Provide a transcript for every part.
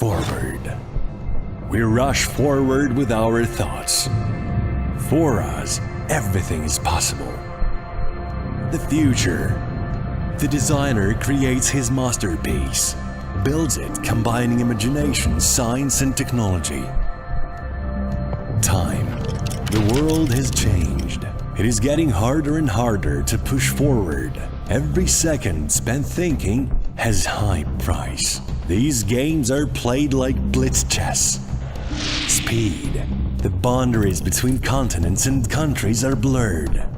forward. We rush forward with our thoughts. For us, everything is possible. The future. The designer creates his masterpiece, builds it combining imagination, science, and technology. Time. The world has changed. It is getting harder and harder to push forward. Every second spent thinking has high price. These games are played like blitz chess. Speed. The boundaries between continents and countries are blurred.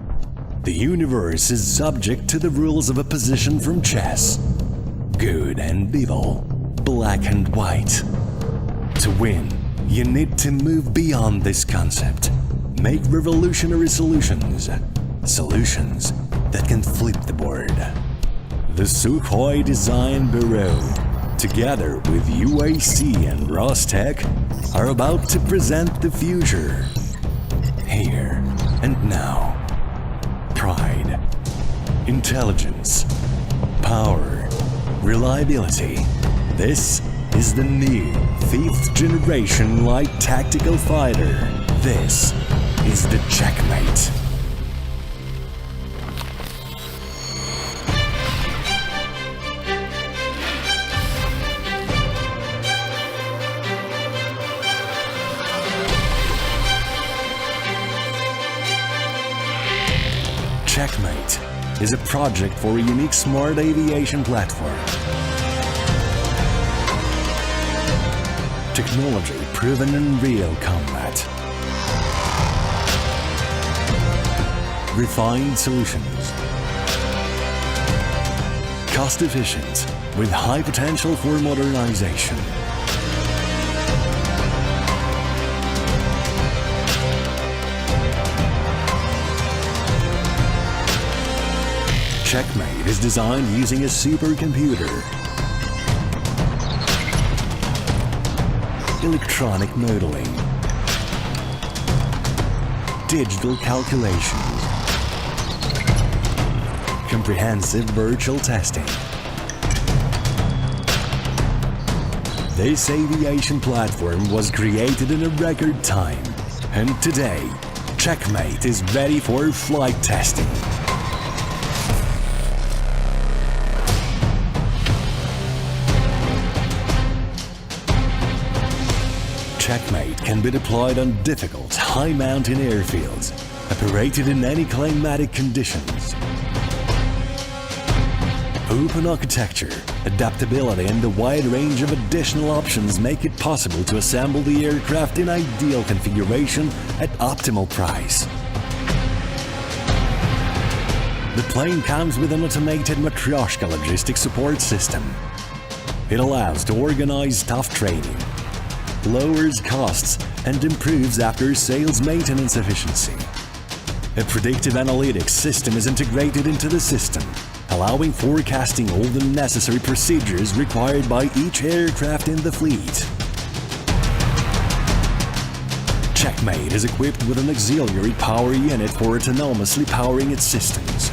The universe is subject to the rules of a position from chess. Good and evil, black and white. To win, you need to move beyond this concept. Make revolutionary solutions. Solutions that can flip the board. The Sukhoi Design Bureau, together with UAC and Rostech, are about to present the future. Here and now. Pride, intelligence, power, reliability. This is the new 5th generation light tactical fighter. This is the Checkmate. Checkmate is a project for a unique smart aviation platform. Technology proven in real combat. Refined solutions. Cost efficient with high potential for modernization. Checkmate is designed using a supercomputer, electronic modeling, digital calculations, comprehensive virtual testing. This aviation platform was created in a record time, and today, Checkmate is ready for flight testing. Checkmate can be deployed on difficult, high-mountain airfields, operated in any climatic conditions. Open architecture, adaptability, and a wide range of additional options make it possible to assemble the aircraft in ideal configuration at optimal price. The plane comes with an automated Matryoshka logistics support system. It allows to organize staff training, lowers costs, and improves after-sales maintenance efficiency. A predictive analytics system is integrated into the system, allowing forecasting all the necessary procedures required by each aircraft in the fleet. Checkmate is equipped with an auxiliary power unit for autonomously powering its systems.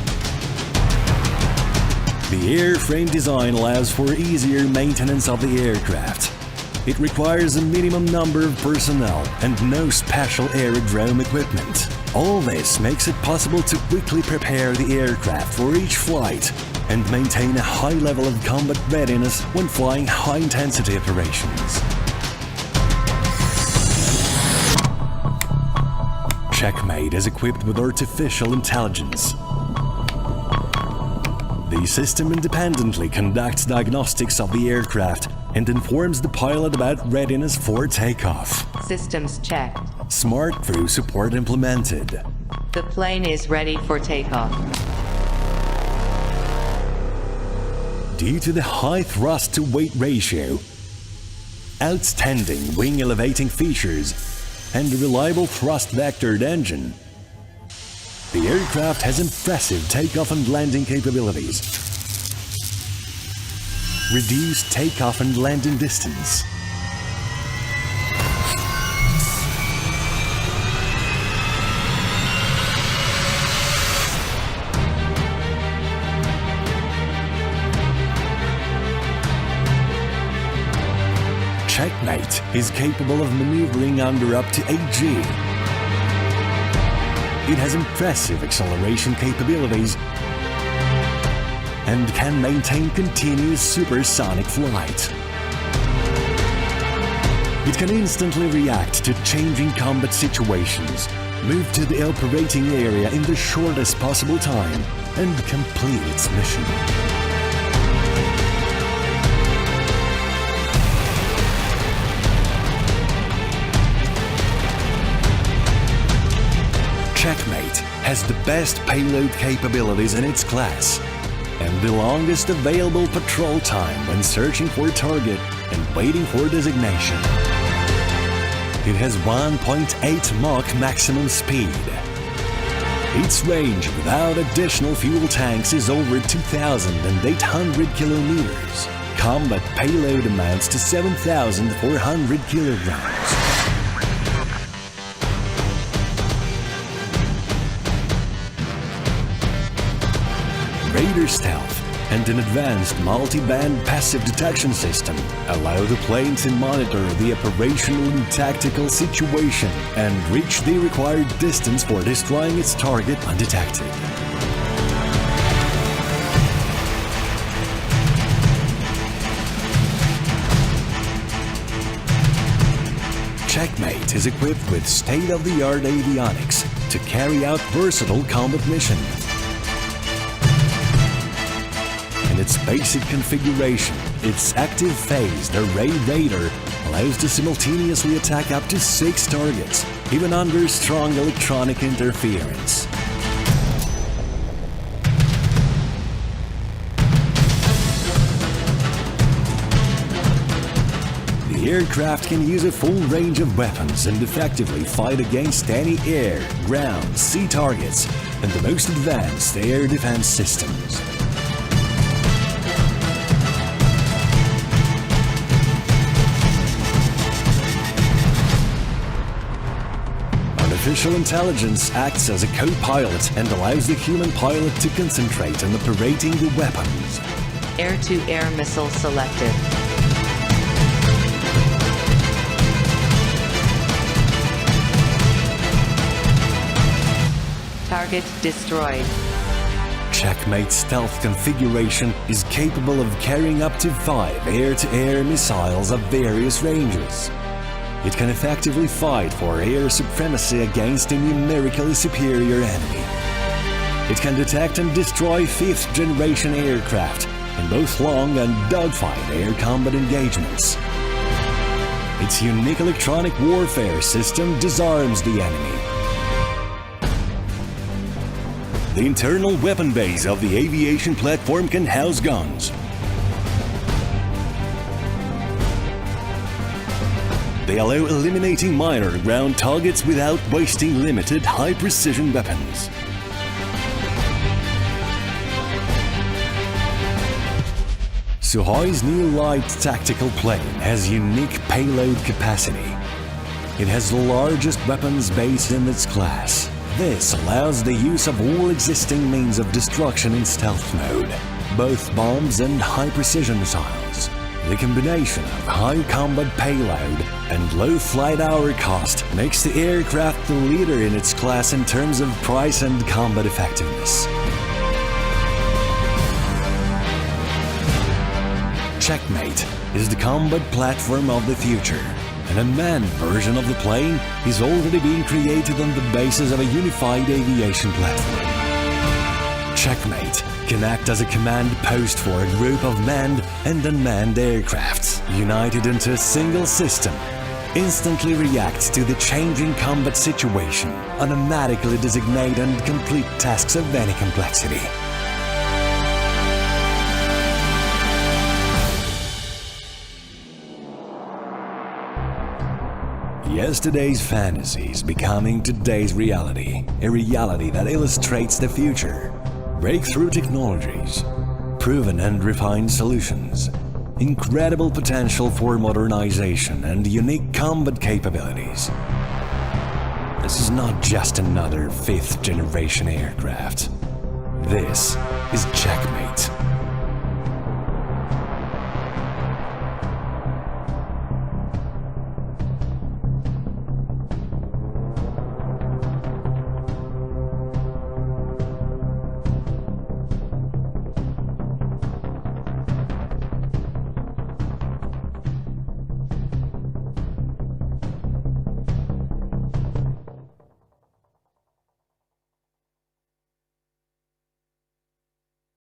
The airframe design allows for easier maintenance of the aircraft. It requires a minimum number of personnel and no special aerodrome equipment. All this makes it possible to quickly prepare the aircraft for each flight and maintain a high level of combat readiness when flying high-intensity operations. Checkmate is equipped with artificial intelligence. The system independently conducts diagnostics of the aircraft and informs the pilot about readiness for takeoff. Systems checked. Smart crew support implemented. The plane is ready for takeoff. Due to the high thrust-to-weight ratio, outstanding wing elevating features, and a reliable thrust-vectored engine, the aircraft has impressive takeoff and landing capabilities. Reduced takeoff and landing distance. Checkmate is capable of maneuvering under up to 8G. It has impressive acceleration capabilities and can maintain continuous supersonic flight. It can instantly react to changing combat situations, move to the operating area in the shortest possible time, and complete its mission. Checkmate has the best payload capabilities in its class and the longest available patrol time when searching for a target and waiting for designation. It has 1.8 Mach maximum speed. Its range without additional fuel tanks is over 2,800 kilometers. Combat payload amounts to 7,400 kilograms. Radar stealth and an advanced multi-band passive detection system allow the plane to monitor the operational and tactical situation and reach the required distance for destroying its target undetected. Checkmate is equipped with state-of-the-art avionics to carry out versatile combat missions. In its basic configuration, its active phased array radar allows to simultaneously attack up to 6 targets, even under strong electronic interference. The aircraft can use a full range of weapons and effectively fight against any air, ground, sea targets, and the most advanced air defense systems. Artificial intelligence acts as a co-pilot and allows the human pilot to concentrate on operating the weapons. Air-to-air missile selected. Target destroyed. Checkmate's stealth configuration is capable of carrying up to 5 air-to-air missiles of various ranges. It can effectively fight for air supremacy against a numerically superior enemy. It can detect and destroy 5th-generation aircraft in both long and dogfight air combat engagements. Its unique electronic warfare system disarms the enemy. The internal weapon base of the aviation platform can house guns. They allow eliminating minor ground targets without wasting limited high-precision weapons. Suhoi's new light tactical plane has unique payload capacity. It has the largest weapons base in its class. This allows the use of all existing means of destruction in stealth mode, both bombs and high-precision missiles. The combination of high combat payload and low flight hour cost makes the aircraft the leader in its class in terms of price and combat effectiveness. Checkmate is the combat platform of the future. An unmanned version of the plane is already being created on the basis of a unified aviation platform. Checkmate can act as a command post for a group of manned and unmanned aircrafts, united into a single system, instantly reacts to the changing combat situation, automatically designate and complete tasks of any complexity. Yesterday's fantasy is becoming today's reality, a reality that illustrates the future. Breakthrough technologies, proven and refined solutions, incredible potential for modernization and unique combat capabilities. This is not just another 5th-generation aircraft. This is Checkmate.